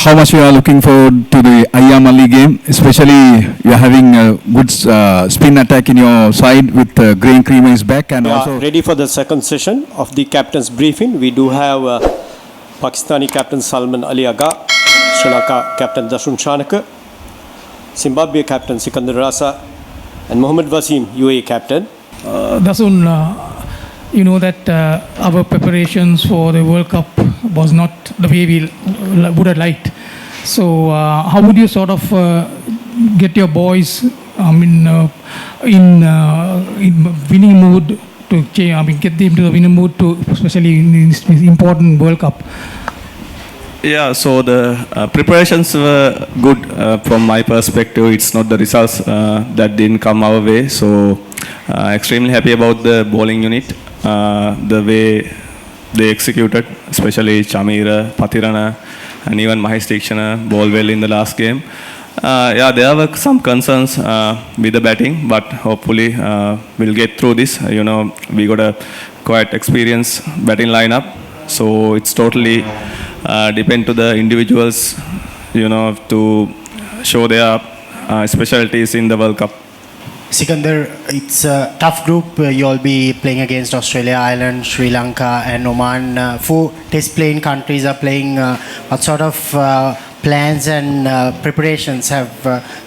how much you are looking forward to the Ayam Ali game, especially you are having a good spin attack in your side with Green Creamer is back and also ready for the second session of the captain's briefing. We do have Pakistani captain Salman Ali Agha, Sri Lanka captain Dasun Shanaka, Zimbabwe captain Sikandar Rasa, and Mohammad Wasim, UAE captain. Dasun, you know that our preparations for the World Cup was not the way we would have liked. So how would you sort of get your boys in winning mood to get them to the winning mood to, especially in this important World Cup? Yeah, so the preparations were good from my perspective. It's not the results that didn't come our way. So extremely happy about the bowling unit, the way they executed, especially Chamira, Pathirana, and even Mahesh Tikshana bowled well in the last game. Yeah, there were some concerns with the batting, but hopefully we'll get through this. You know, we got a quite experienced batting lineup, so it's totally depend to the individuals, you know, to show their specialties in the World Cup. Sikandar, it's a tough group. You'll be playing against Australia, Ireland, Sri Lanka and Oman. 4 test playing countries are playing. What sort of plans and preparations have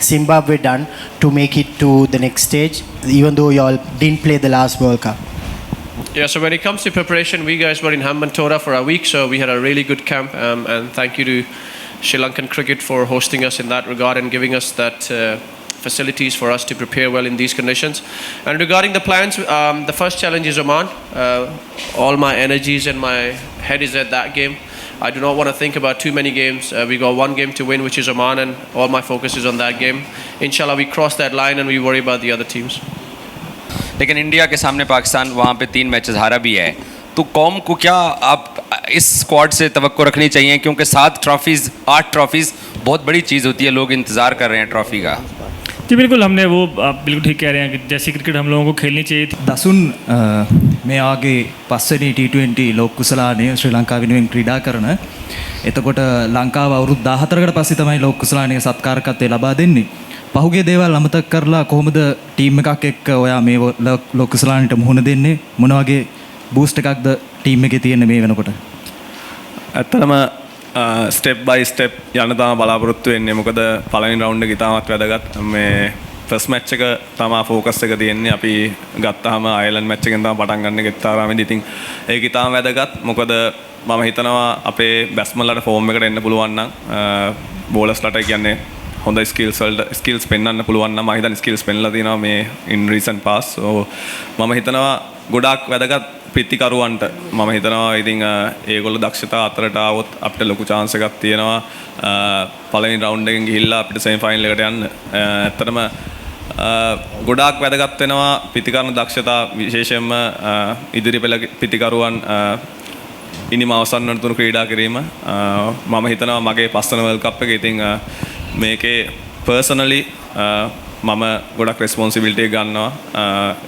Zimbabwe done to make it to the next stage, even though you all didn't play the last World Cup? Yeah, so when it comes to preparation, we guys were in Hambantota for a week, so we had a really good camp, and thank you to Sri Lankan cricket for hosting us in that regard and giving us that facilities for us to prepare well in these conditions. And regarding the plans, the first challenge is Oman. All my energies and my head is at that game. I do not want to think about too many games. We got one game to win, which is Oman, and all my focus is on that game. Inshallah, we cross that line and we worry about the other teams. लेकिन India के सामने पाकिस्तान वहाँ पे 3 matches हारा भी है, तो कौम को क्या आप इस स्क्वाड से तवक्को रखनी चाहिए, क्योंकि 8 ट्रॉफीज़ बहुत बड़ी चीज़ होती है, लोग इंतज़ार कर रहे हैं ट्रॉफी का. जी बिल्कुल, हमने वो आप बिल्कुल ठीक कह रहे हैं कि जैसी क्रिकेट हम लोगों को खेलनी चाहिए थी. දසුන් මේ ආගේ පස්වෙනි T20 ලෝක කුසලානේ ශ්‍රී ලංකාව වෙනුවෙන් ක්‍රීඩා කරන. එතකොට ලංකාව අවුරුදු 14කට පස්සේ තමයි ලෝක කුසලානේ සත්කාරකත්වය ලබා දෙන්නේ. පහුගිය දේවල් අමතක කරලා කොහොමද ටීම් එකක් එක්ක ඔයා මේ ලෝක කුසලානේට මුහුණ දෙන්නේ? මොන වගේ බූස්ට් එකක්ද ටීම් එකේ තියෙන්නේ මේ වෙනකොට? ඇත්තටම ස්ටෙප් බයි ස්ටෙප් යන්න තමයි බලාපොරොත්තු වෙන්නේ. මොකද පළවෙනි රවුන්ඩ් එක ඉතාමත් වැදගත්. මේ ෆස්ට් මැච් එක තමයි ફોකස් එක තියෙන්නේ. අපි ගත්තාම අයර්ලන්ඩ් මැච් එකෙන් තමයි පටන් ගන්න ගෙත්තාරාමේදී. ඉතින් ඒක ඉතාම වැදගත්. මොකද මම හිතනවා අපේ බැට්ස්මන්ලට ෆෝම් එකට එන්න පුළුවන් නම් බෝලර්ස්ලට කියන්නේ හොඳ ස්කිල්ස් පෙන්වන්න පුළුවන් නම් මම හිතන්නේ ස්කිල්ස් පෙන්ලා තියෙනවා මේ in recent past. so මම හිතනවා ගොඩාක් වැදගත් පිටිකරුවන්ට මම හිතනවා ඉතින් ඒගොල්ලෝ දක්ෂතා අතරට ආවොත් අපිට ලොකු chance එකක් තියෙනවා පළවෙනි රවුන්ඩ් එකෙන් ගිහිල්ලා අපිට semi final එකට යන්න. ඇත්තටම ගොඩාක් වැදගත් වෙනවා පිටිකරන දක්ෂතා, විශේෂයෙන්ම ඉදිරි පෙළ පිටිකරුවන් ඉනිම අවසන් වනතුරු ක්‍රීඩා කිරීම. මම හිතනවා මගේ පස්වන World Cup එකේ ඉතින් මේකේ පර්සනලි මම ගොඩක් රෙස්පොන්සිබිලිටි එක ගන්නවා.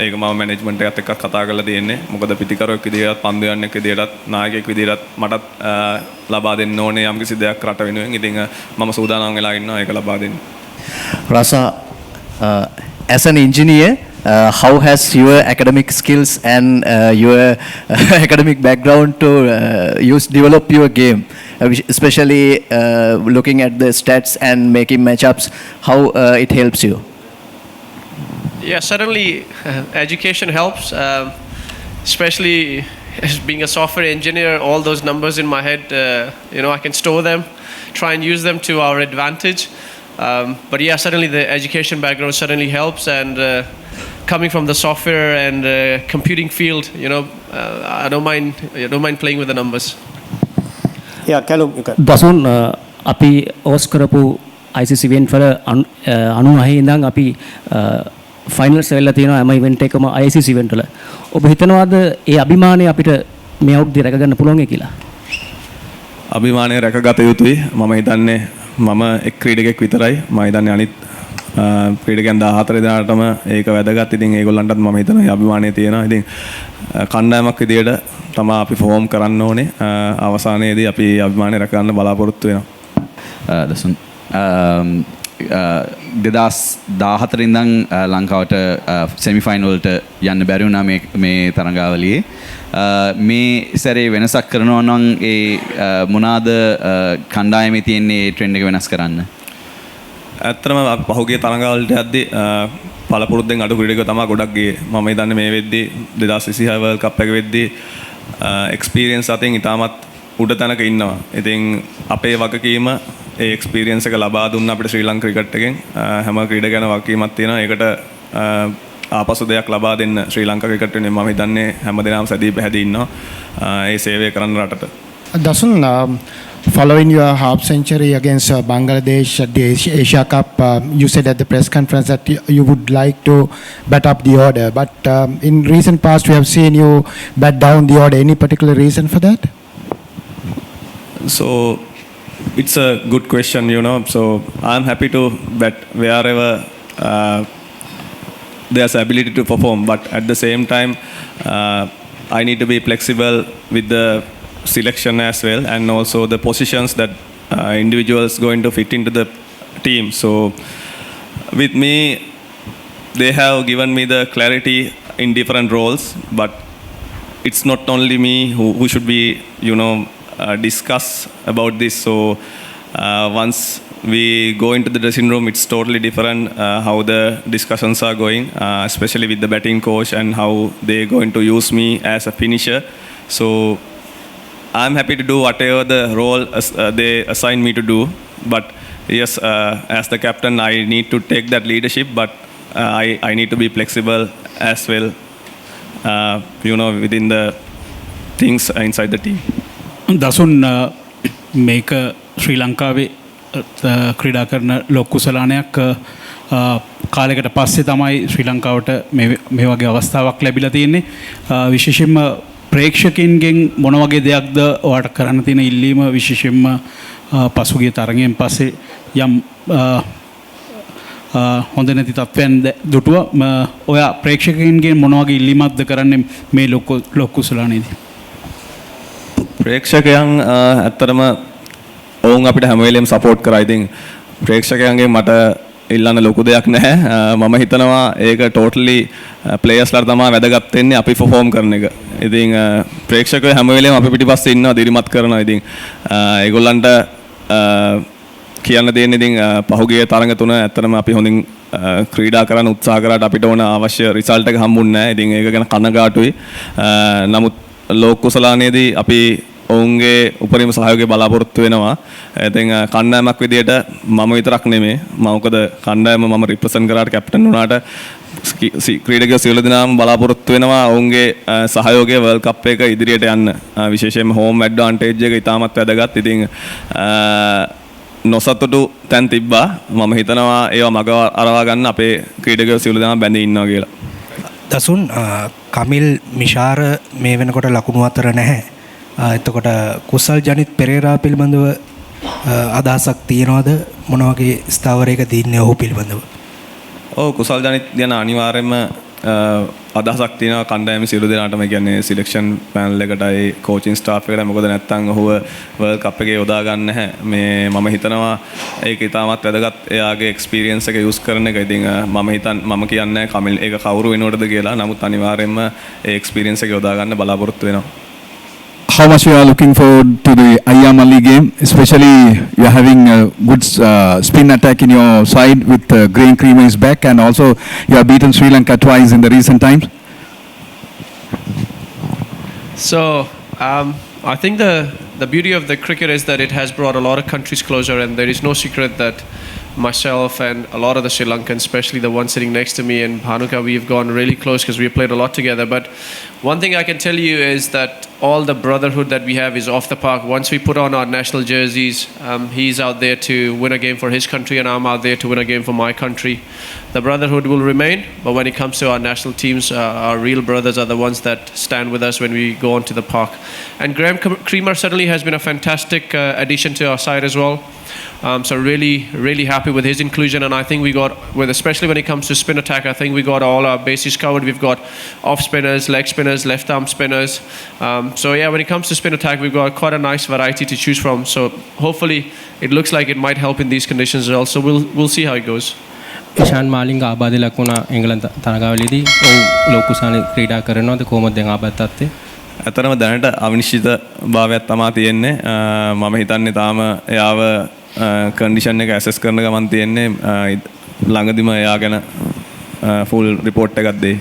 ඒක මම මැනේජ්මන්ට් එකත් එක්ක කතා කරලා තියෙන්නේ. මොකද පිටිකරුවෙක් විදිහට, පන්දු යන්නෙක් විදිහට, නායකයෙක් විදිහට මටත් ලබා දෙන්න ඕනේ යම්කිසි දෙයක් රට වෙනුවෙන්. ඉතින් මම සූදානම් වෙලා ඉන්නවා ඒක ලබා දෙන්න. Rasa, as an engineer, how has your academic skills and your academic background to develop your game, especially looking at the stats and making matchups, how it helps you? Yeah, certainly education helps, especially as being a software engineer. All those numbers in my head, I can store them, try and use them to our advantage. But yeah, certainly the education background certainly helps, and coming from the software and computing field, I don't mind playing with the numbers. Yeah, Callum, you can. දසුන් අපි ඕස් කරපු ICC event වල 99 ඉඳන් අපි finals වෙලා තියෙනවා හැම event එකම ICC event වල. ඔබ හිතනවාද ඒ අභිමානය අපිට මේ අවුරුද්දේ රැක ගන්න පුළුවන් කියලා? අභිමානය රැකගත යුතුයි. මම හිතන්නේ මම එක් ක්‍රීඩකෙක් විතරයි. මම හිතන්නේ අනිත් ක්‍රීඩකයන් 14 දෙනාටම ඒක වැදගත්. ඉතින් ඒගොල්ලන්ටත් මම හිතනවා අභිමානය තියෙනවා. ඉතින් කණ්ඩායමක් විදියට තමයි අපි ෆෝම් කරන්න ඕනේ. අවසානයේදී අපි අභිමානය රැක ගන්න බලාපොරොත්තු වෙනවා. දසුන් 2014 ඉඳන් ලංකාවට සෙමිෆයිනල් වලට යන්න බැරි වුණා මේ තරඟාවලියේ මේ සැරේ වෙනසක් කරනවා නම් ඒ මොනවාද කණ්ඩායමේ තියෙන ඒ ට්‍රෙන්ඩ් එක වෙනස් කරන්න? ඇත්තටම පහුගිය තරඟවලට යද්දී පළපුරුද්දෙන් අඩු ක්‍රීඩකයෝ තමයි ගොඩක් ගියේ. මම හිතන්නේ මේ වෙද්දී 2026 වර්ල්ඩ් කප් එක වෙද්දී එක්ස්පීරියන්ස් අතින් ඉතාමත් උඩ තැනක ඉන්නවා. ඉතින් අපේ වගකීම ඒ එක්ස්පීරියන්ස් එක ලබා දුන්න අපිට ශ්‍රී ලංකා ක්‍රිකට් එකෙන් හැම ක්‍රීඩකයන්ම වගකීමක් තියෙනවා. ඒකට ආපසු දෙයක් ලබා දෙන්න ශ්‍රී ලංකා ක්‍රිකට් වෙනුවෙන් මම හිතන්නේ හැමදේම සැදී පැහැදී ඉන්නවා. ඒ සේවය කරන්න රටට. Dasun, following your half century against Bangladesh at the Asia Cup, you said at the press conference that you would like to bat up the order. But in recent past, we have seen you bat down the order. Any particular reason for that? So it's a good question, you know. So I'm happy to bat wherever there's ability to perform. But at the same time, I need to be flexible with the selection as well, and also the positions that individuals going to fit into the team. So with me, they have given me the clarity in different roles, but it's not only me who should be, you know, discuss about this. So once we go into the dressing room, it's totally different how the discussions are going, especially with the batting coach and how they're going to use me as a finisher. So I'm happy to do whatever the role they assign me to do. But yes, as the captain, I need to take that leadership, but I need to be flexible as well, you know, within the things inside the team. දසුන් මේක ශ්‍රී ලංකාවේ ක්‍රීඩා කරන ලොකු කුසලානයක් කාලයකට පස්සේ තමයි ශ්‍රී ලංකාවට මේ වගේ අවස්ථාවක් ලැබිලා තියෙන්නේ. විශේෂයෙන්ම ප්‍රේක්ෂකයන්ගෙන් මොන වගේ දෙයක්ද ඔයාලට කරන්න තියෙන ඉල්ලීම, විශේෂයෙන්ම පසුගිය තරගයෙන් පස්සේ යම් හොඳ නැති තත්ත්වයන් දුටුවා. ඔයා ප්‍රේක්ෂකයන්ගෙන් මොන වගේ ඉල්ලීමක්ද කරන්නේ මේ ලොකු කුසලානේදී? ප්‍රේක්ෂකයන් ඇත්තටම ඔවුන් අපිට හැම වෙලේම සපෝට් කරා. ඉතින් ප්‍රේක්ෂකයන්ගෙන් මට ඉල්ලන්න ලොකු දෙයක් නැහැ. මම හිතනවා ඒක ටෝටලි ප්ලේයර්ස්ලාට තමයි වැදගත් වෙන්නේ අපි perform කරන එක. ඉතින් ප්‍රේක්ෂකයෝ හැම වෙලේම අපි පිටිපස්සේ ඉන්නවා, දිරිමත් කරනවා. ඉතින් ඒගොල්ලන්ට කියන්න දෙන්නේ ඉතින් පහුගිය තරඟ තුන ඇත්තටම අපි හොඳින් ක්‍රීඩා කරන්න උත්සාහ කරාට අපිට ඕන අවශ්‍ය රිසල්ට් එක හම්බුන්නේ නැහැ. ඉතින් ඒක ගැන කනගාටුයි. නමුත් ලෝක කුසලානේදී අපි ඔවුන්ගේ උපරිම සහයෝගය බලාපොරොත්තු වෙනවා. ඉතින් කණ්ඩායමක් විදියට මම විතරක් නෙමෙයි. මොකද කණ්ඩායම මම රිප්‍රසන්ට් කරාට කැප්ටන් වුණාට ක්‍රීඩකයෝ සියලු දෙනාම බලාපොරොත්තු වෙනවා ඔවුන්ගේ සහයෝගය වර්ල්ඩ් කප් එක ඉදිරියට යන්න. විශේෂයෙන්ම හෝම් ඇඩ්වාන්ටේජ් එක ඉතාමත් වැදගත්. ඉතින් නොසතුටු තැන් තිබ්බා. මම හිතනවා ඒවා මග අරවා ගන්න අපේ ක්‍රීඩකයෝ සියලු දෙනාම බැඳී ඉන්නවා කියලා. දසුන් කමිල් මිෂාර මේ වෙනකොට ලකුණු අතර නැහැ. එතකොට කුසල් ජනිත් පෙරේරා පිළිබඳව අදහසක් තියනවද? මොන වගේ ස්ථාවරයක තියන්නේ ඔහු පිළිබඳව? ඔව්, කුසල් ජනිත් ගැන අනිවාර්යයෙන්ම අදහසක් තියෙනවා කණ්ඩායමේ සියලු දෙනාටම. කියන්නේ සිලෙක්ෂන් පැනල් එකටයි කෝචින් ස්ටාෆ් එකටයි. මොකද නැත්තම් ඔහුව වර්ල්ඩ් කප් එකේ යොදා ගන්න නැහැ. මේ මම හිතනවා ඒක ඉතාමත් වැදගත් එයාගේ එක්ස්පීරියන්ස් එක යූස් කරන එක. ඉතින් මම කියන්නේ කමිල් ඒක කවුරු වෙනවටද කියලා. නමුත් අනිවාර්යයෙන්ම ඒ එක්ස්පීරියන්ස් එක යොදා ගන්න බලාපොරොත්තු වෙනවා. How much you are looking forward to the IAM Ali game, especially you are having a good spin attack in your side with Graham Creamer is back, and also you have beaten Sri Lanka twice in the recent times. So I think the beauty of the cricket is that it has brought a lot of countries closer, and there is no secret that myself and a lot of the Sri Lankans, especially the one sitting next to me and Bhanuka, we've gone really close because we've played a lot together. But one thing I can tell you is that all the brotherhood that we have is off the park. Once we put on our national jerseys, he's out there to win a game for his country and I'm out there to win a game for my country. The brotherhood will remain, but when it comes to our national teams, our real brothers are the ones that stand with us when we go onto the park. And Graham Creamer certainly has been a fantastic addition to our side as well. So really happy with his inclusion, and I think we got, especially when it comes to spin attack, I think we got all our bases covered. We've got off spinners, leg spinners, spinners, left arm spinners. So yeah, when it comes to spin attack, we've got quite a nice variety to choose from. So hopefully, it looks like it might help in these conditions as well. So we'll see how it goes. Ishan Malinga ආබාධ ලකුණ එංගලන්ත තරගාවලියේදී ලෝකුසානේ ක්‍රීඩා කරනවාද කොහොමද දැන් ආබාධ තත්ත්වය? ඇත්තටම දැනට අවිනිශ්චිත භාවයක් තමයි තියෙන්නේ. මම හිතන්නේ තාම එයාව කන්ඩිෂන් එක ඇසස් කරන ගමන් තියෙන්නේ ළඟදිම එයා ගැන ෆුල් රිපෝට් එකක් දෙයි.